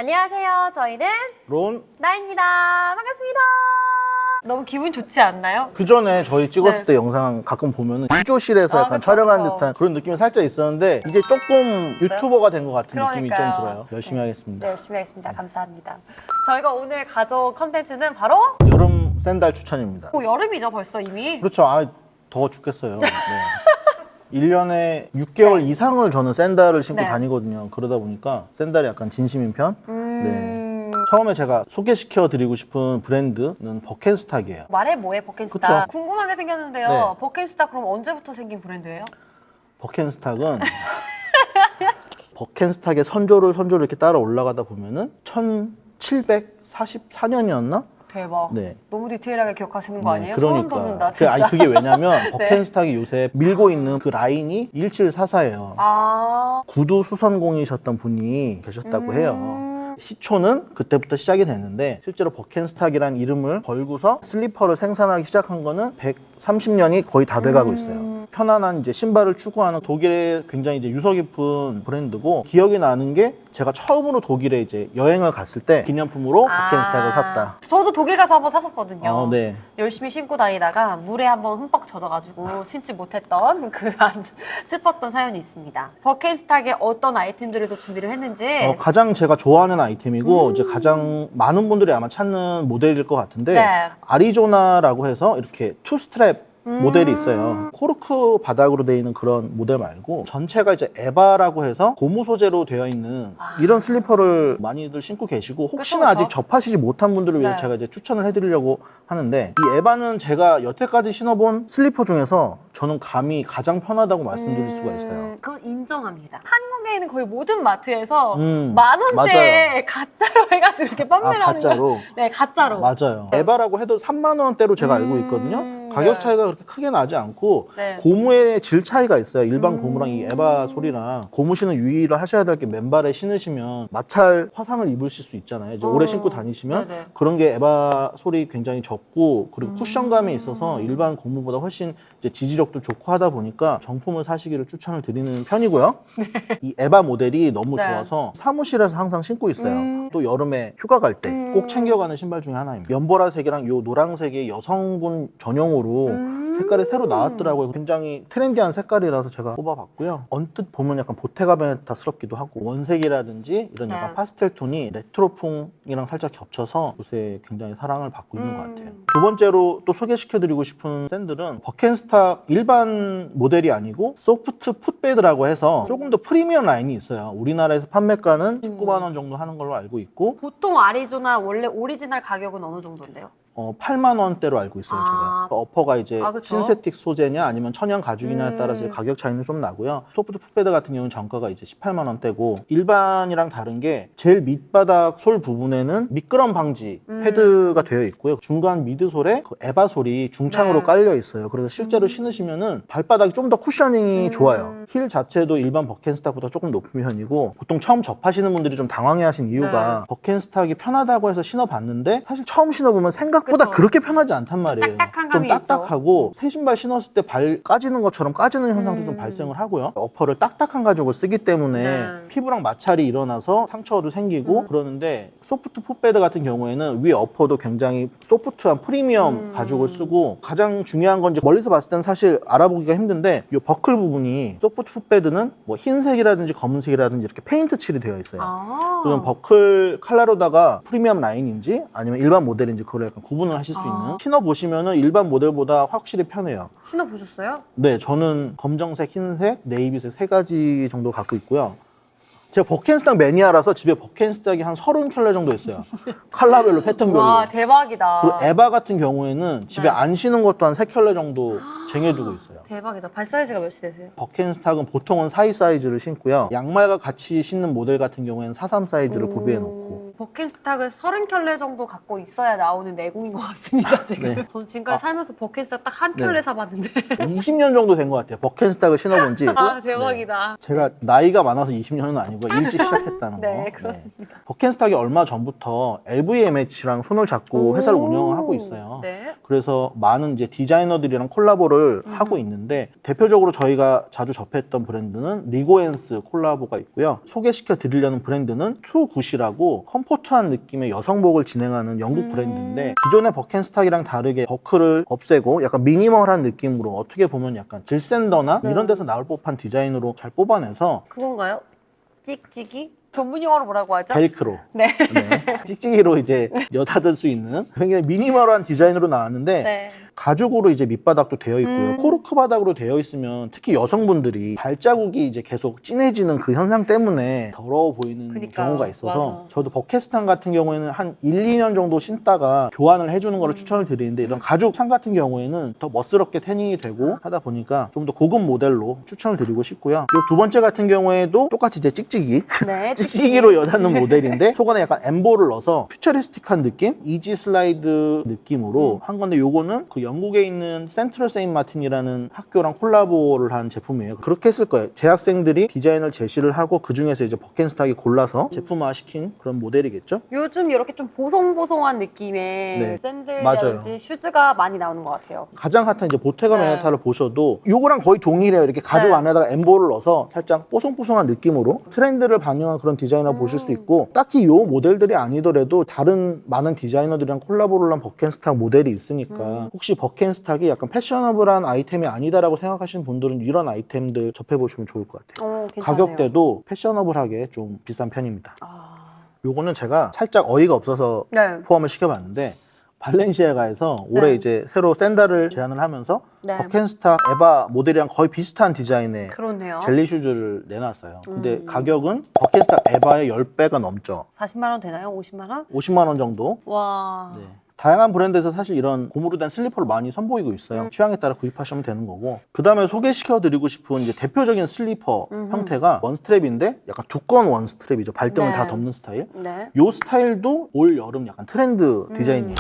안녕하세요. 저희는 론. 나입니다. 반갑습니다. 너무 기분 좋지 않나요? 그 전에 저희 찍었을 네. 때 영상 가끔 보면은 기조실에서 아, 약간 그쵸, 촬영한 그쵸. 듯한 그런 느낌이 살짝 있었는데 이제 조금 유튜버가 된 것 같은 느낌이 좀 그러니까요. 들어요. 열심히 네. 하겠습니다. 네, 열심히 하겠습니다. 감사합니다. 저희가 오늘 가져온 컨텐츠는 바로 여름 샌들 추천입니다. 여름이죠, 벌써 이미. 그렇죠. 아, 더워 죽겠어요. 네. 1년에 6개월 이상을 저는 샌들을 신고 네. 다니거든요. 그러다 보니까 샌들이 약간 진심인 편. 네. 처음에 제가 소개시켜 드리고 싶은 브랜드는 버켄스탁이에요. 말해 뭐해, 버켄스타. 그쵸. 궁금한 게 생겼는데요. 네. 버켄스타 그럼 언제부터 생긴 브랜드예요? 버켄스탁은 버켄스탁의 선조를 이렇게 따라 올라가다 보면은 1744년이었나? 대박. 네. 너무 디테일하게 기억하시는 거 아니에요? 그러니까. 소름 돋는다, 진짜. 그게 왜냐면 버켄스탁이 요새 밀고 있는 그 라인이 1744예요. 아. 구두 수선공이셨던 분이 계셨다고 해요. 시초는 그때부터 시작이 됐는데 실제로 버켄스탁이라는 이름을 걸고서 슬리퍼를 생산하기 시작한 거는 130년이 거의 다 돼가고 있어요. 편안한 이제 신발을 추구하는 독일의 굉장히 이제 유서 깊은 브랜드고, 기억이 나는 게 제가 처음으로 독일에 이제 여행을 갔을 때 기념품으로 버켄스탁을 샀다. 저도 독일 가서 한번 샀었거든요. 네. 열심히 신고 다니다가 물에 한번 흠뻑 젖어가지고 신지 못했던 그 아주 슬펐던 사연이 있습니다. 버켄스탁에 어떤 아이템들을 또 준비를 했는지. 가장 제가 좋아하는 아이템이고 이제 가장 많은 분들이 아마 찾는 모델일 것 같은데, 네. 아리조나라고 해서 이렇게 투 스트랩 모델이 있어요. 코르크 바닥으로 되어 있는 그런 모델 말고 전체가 이제 에바라고 해서 고무 소재로 되어 있는 이런 슬리퍼를 많이들 신고 계시고, 혹시나 그쵸, 그쵸. 아직 접하시지 못한 분들을 위해서 네. 제가 이제 추천을 해드리려고 하는데, 이 에바는 제가 여태까지 신어본 슬리퍼 중에서 저는 감히 가장 편하다고 말씀드릴 수가 있어요. 그건 인정합니다. 한국에 있는 거의 모든 마트에서 음, 만 원대에 맞아요. 가짜로 해가지고 이렇게 판매를 하는 거예요. 가짜로. 네, 가짜로. 맞아요. 에바라고 해도 3만 원대로 제가 알고 있거든요. 가격 네. 차이가 그렇게 크게 나지 않고 네. 고무의 질 차이가 있어요. 일반 고무랑 이 에바 소리랑. 고무 신은 유의를 하셔야 될 게, 맨발에 신으시면 마찰 화상을 입으실 수 있잖아요. 이제 오래 신고 다니시면. 네네. 그런 게 에바 소리 굉장히 적고, 그리고 쿠션감이 있어서 일반 고무보다 훨씬 이제 지지력도 좋고 하다 보니까 정품을 사시기를 추천을 드리는 편이고요. 이 에바 모델이 너무 네. 좋아서 사무실에서 항상 신고 있어요. 또 여름에 휴가 갈 때 꼭 챙겨가는 신발 중에 하나입니다. 연보라색이랑 요 노란색의 여성분 전용으로 색깔이 새로 나왔더라고요. 굉장히 트렌디한 색깔이라서 제가 뽑아봤고요. 언뜻 보면 약간 보테가 베네타스럽기도 하고, 원색이라든지 이런 네. 약간 파스텔 톤이 레트로풍이랑 살짝 겹쳐서 요새 굉장히 사랑을 받고 있는 것 같아요. 두 번째로 또 소개시켜드리고 싶은 샌들은 버켄스탁 일반 모델이 아니고 소프트 풋베드라고 해서 조금 더 프리미엄 라인이 있어요. 우리나라에서 판매가는 19만 원 정도 하는 걸로 알고 있고, 보통 아리조나 원래 오리지널 가격은 어느 정도인데요? 8만 원대로 알고 있어요. 아. 제가. 어퍼가 이제 그쵸? 신세틱 소재냐 아니면 천연 가죽이냐에 따라서 가격 차이는 좀 나고요. 소프트 풋베드 같은 경우는 정가가 이제 18만 원대고, 일반이랑 다른 게 제일 밑바닥 솔 부분에는 미끄럼 방지 패드가 되어 있고요. 중간 미드솔에 그 에바 솔이 중창으로 네. 깔려 있어요. 그래서 실제로 신으시면은 발바닥이 좀 더 쿠셔닝이 좋아요. 힐 자체도 일반 버켄스탁보다 조금 높은 편이고, 보통 처음 접하시는 분들이 좀 당황해하신 이유가 버켄스탁이 편하다고 해서 신어봤는데 사실 처음 신어보면 생각보다 그쵸. 그렇게 편하지 않단 말이에요. 딱딱한 좀 감이 있죠. 딱딱하고 새 신발 신었을 때 발 까지는 것처럼 까지는 현상도 좀 발생을 하고요. 어퍼를 딱딱한 가죽을 쓰기 때문에 네. 피부랑 마찰이 일어나서 상처도 생기고 그러는데, 소프트 풋베드 같은 경우에는 위 어퍼도 굉장히 소프트한 프리미엄 가죽을 쓰고, 가장 중요한 건 이제 멀리서 봤을 때는 사실 알아보기가 힘든데, 이 버클 부분이 소프트 풋베드는 뭐 흰색이라든지 검은색이라든지 이렇게 페인트 칠이 되어 있어요. 그럼 버클 컬러로다가 프리미엄 라인인지 아니면 일반 모델인지 그걸 약간 구분을 하실 수 있는, 신어보시면은 일반 모델보다 확실히 편해요. 신어보셨어요? 네, 저는 검정색, 흰색, 네이비색 세 가지 정도 갖고 있고요. 제가 버켄스탁 매니아라서 집에 버켄스탁이 한 30켤레 정도 있어요. 컬러별로, 패턴별로. 와, 대박이다. 그리고 에바 같은 경우에는 집에 네. 안 신은 것도 한 3켤레 정도 쟁여두고 있어요. 대박이다. 발 사이즈가 몇이 되세요? 버켄스탁은 보통은 42 사이즈를 신고요. 양말과 같이 신는 모델 같은 경우에는 43 사이즈를 구비해 놓고. 버켄스탁을 30켤레 정도 갖고 있어야 나오는 내공인 것 같습니다, 지금. 네. 전 지금까지 살면서 버켄스탁 딱 한 켤레 네. 사봤는데. 20년 정도 된 것 같아요. 버켄스탁을 신어본 지. 아, 대박이다. 제가 나이가 많아서 20년은 아니고 일찍 시작했다는 거. 네, 그렇습니다. 버켄스탁이 얼마 전부터 LVMH랑 손을 잡고 회사를 운영을 하고 있어요. 네. 그래서 많은 이제 디자이너들이랑 콜라보를 하고 있는데, 대표적으로 저희가 자주 접했던 브랜드는 리고엔스 콜라보가 있고요. 소개시켜 드리려는 브랜드는 투굿이라고 브랜드고 컴포트한 느낌의 여성복을 진행하는 영국 브랜드인데 기존의 버켄스탁이랑 다르게 버클을 없애고 약간 미니멀한 느낌으로 어떻게 보면 약간 질샌더나 네. 이런 데서 나올 법한 디자인으로 잘 뽑아내서 그건가요? 찍찍이? 전문 용어로 뭐라고 하죠? 벨크로 네. 네. 찍찍이로 이제 여닫을 수 있는 굉장히 미니멀한 디자인으로 나왔는데 네. 가죽으로 이제 밑바닥도 되어 있고요. 코르크 바닥으로 되어 있으면 특히 여성분들이 발자국이 이제 계속 진해지는 그 현상 때문에 더러워 보이는 그니까요. 경우가 있어서 맞아. 저도 버켓스탄 같은 경우에는 한 1, 2년 정도 신다가 교환을 해주는 거를 추천을 드리는데 이런 가죽 창 같은 경우에는 더 멋스럽게 태닝이 되고 하다 보니까 좀 더 고급 모델로 추천을 드리고 싶고요. 이 두 번째 같은 경우에도 똑같이 이제 찍찍이 네. 찍찍이로 여닫는 모델인데 속안에 약간 엠보를 넣어서 퓨처리스틱한 느낌? 이지 슬라이드 느낌으로 한 건데 요거는 그 영국에 있는 센트럴 세인 마틴이라는 학교랑 콜라보를 한 제품이에요. 그렇게 했을 거예요. 재학생들이 디자인을 제시를 하고 그 중에서 이제 버켄스탁이 골라서 제품화 시킨 그런 모델이겠죠? 요즘 이렇게 좀 보송보송한 느낌의 네. 샌들이라든지 슈즈가 많이 나오는 것 같아요. 가장 핫한 이제 보테가 네. 베네타를 보셔도 요거랑 거의 동일해요. 이렇게 가죽 네. 안에다가 엠보를 넣어서 살짝 뽀송뽀송한 느낌으로 트렌드를 반영한 그런 디자인을 보실 수 있고 딱히 요 모델들이 아니더라도 다른 많은 디자이너들이랑 콜라보를 한 버켄스탁 모델이 있으니까 혹시 버켄스탁이 약간 패셔너블한 아이템이 아니다라고 생각하시는 분들은 이런 아이템들 접해보시면 좋을 것 같아요. 괜찮네요. 가격대도 패셔너블하게 좀 비싼 편입니다. 아... 요거는 제가 살짝 어이가 없어서 네. 포함을 시켜봤는데 발렌시아가에서 올해 네. 이제 새로 샌들을 제안을 하면서 네. 버켄스탁 에바 모델이랑 거의 비슷한 디자인의 그렇네요. 젤리 슈즈를 내놨어요. 근데 가격은 버켄스탁 에바의 10배가 넘죠. 40만 원 되나요? 50만 원? 50만 원 정도. 와... 네. 다양한 브랜드에서 사실 이런 고무로 된 슬리퍼를 많이 선보이고 있어요. 취향에 따라 구입하시면 되는 거고. 그 다음에 소개시켜드리고 싶은 이제 대표적인 슬리퍼 형태가 원스트랩인데 약간 두꺼운 원스트랩이죠. 발등을 네. 다 덮는 스타일. 네. 요 스타일도 올 여름 약간 트렌드 디자인이에요.